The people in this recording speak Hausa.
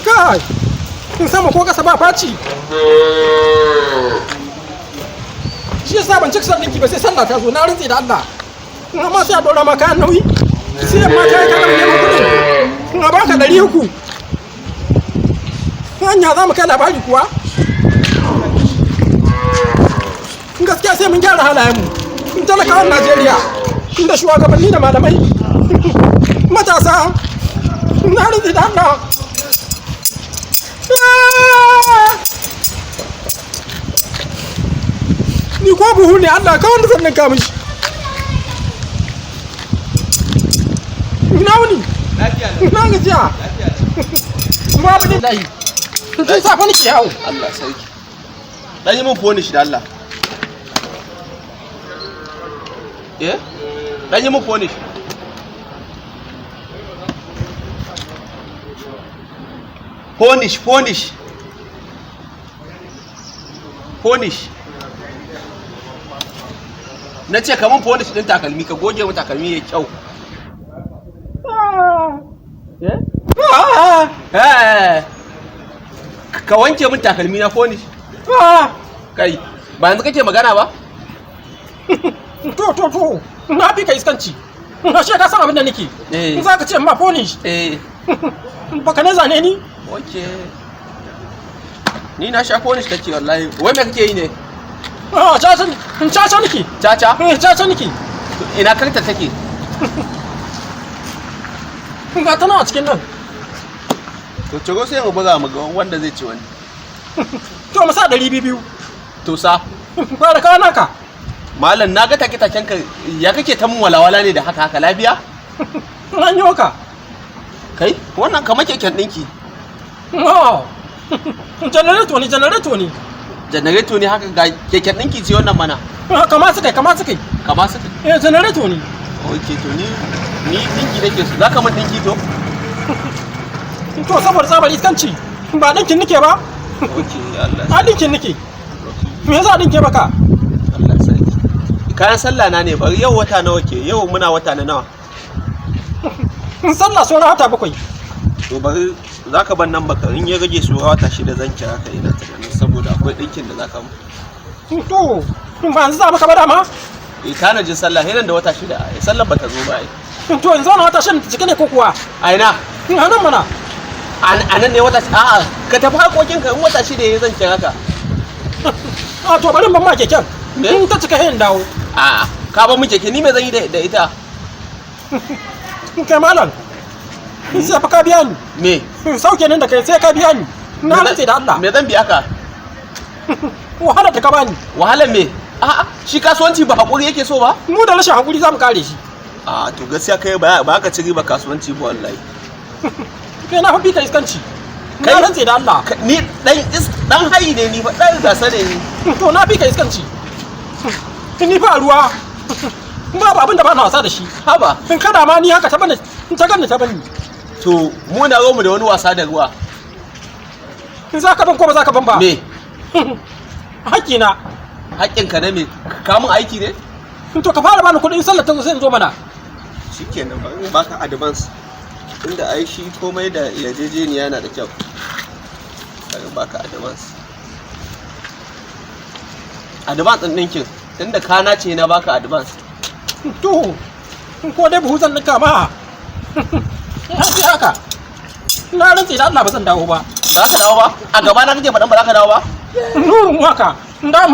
Kai, in sama ko kasa ba faci. Shi yasa ban cika sannan ki ba sai sallah ta zo na rantsi da Allah. Amma sai a dora maka kayan nauyi. Sai ma kai ka gama neman kuɗin. Ina baka 300. Hanya za mu kai labari kuwa. Gaskiya sai mun gyara halayenmu. In talakawan Najeriya, inda shugabanni da malamai, matasa, na rantsi da Allah. Ni ko buhu ne Allah ka wanda sannan ka mishi. Ina wuni? Ina gajiya. Babu ne dai. Tun safa nake yawo. Allah sarki. Dan yi min foni shi da Allah. Dan yi min foni shi. Fonish. Na ce ka mun fonish din takalmi ka goge mu takalmi ya kyau. Ka wanke min takalmi na fonish. Kai, ba yanzu kake magana ba? To. Na fi ka iskanci. Ashe ka san abin da nake. In za ka ce ma fonish. Baka ne zane ni? Okay. Ni na sha fonish kake wallahi. Wai me kake yi ne? Caca nake. Caca? Caca nake. Ina karta take? Ga ta nawa cikin nan. To cigo sai mu buga mu ga wanda zai ci wani. To mu sa 200. To sa. Ba da kawo naka. Malam na ga take-taken ka ya kake ta mun walawala ne da haka lafiya? An yi ka. Kai, wannan kamar keken ɗinki. Janareto ne. Janareto ne haka ga keken ɗinki ce wannan mana. Kama su kai. Kama su kai? Janareto ne. Ok, to ni ɗinki nake so. Za ka min ɗinki to? To saboda tsabar iskanci ba ɗinkin nake ba. Ok, Allah. A ɗinkin nake. Me yasa ɗinke baka? Allah sarki. Kayan sallah na ne bari yau wata nawa ke? Yau muna wata na nawa? Sallah sauran wata 7. To bari za ka ban nan baka in ya rage su wata 6 zan kira ka ina tunanin saboda akwai ɗinkin da za ka mu. To ba yanzu za maka ba dama? Tanajin sallah nan da wata 6 sallar ba ta zo ba ai. To yanzu wani wata 6 cike ne ko kuwa? A ina? A nan mana. A nan ne wata a'a ka tafi harkokin ka in wata 6 ya zan kira ka. To bari ban ma keken. In ta cika hin dawo. A'a ka ba mu keke ni me zan yi da ita? Kai malam. Sai fa ka biya ni. Me? Sauke nan da kai sai ka biya ni. Na rantse da Allah. Me zan biya ka? Wahala da ka bani. Wahalar me? A'a shi kasuwanci ba hakuri yake so ba? Mu da rashin hakuri za mu kare shi. A to gaskiya kai ba ka ci riba kasuwanci ba wallahi. Kai na fa bi ka iskanci. Na rantse da Allah. Ni dan hayi ne ni fa dan gasa ne ni. To na bi ka iskanci. Ni fa ruwa. Babu abin da ba na wasa da shi. Haba. In kada ma ni haka ta bani, in ta ganni ta bani. To mu na mu da wani wasa da ruwa. In za ka ban ko ba za ka ban ba? Me? Haƙƙina. Haƙƙinka na me? Ka mun aiki ne? To ka fara bani kuɗin sallar ta sai in zo mana. Shikenan ba ka advance. Inda ai shi komai da yarjejeniya na da kyau. Kaga baka advance. Advance din ɗinkin tunda kana ce na baka advance. To ko dai buhu zan nika ma. Haka. Na rantsi da Allah ba zan dawo ba. Ba za ka dawo ba? A gaba na kake faɗan ba za ka dawo ba? Nurun waka.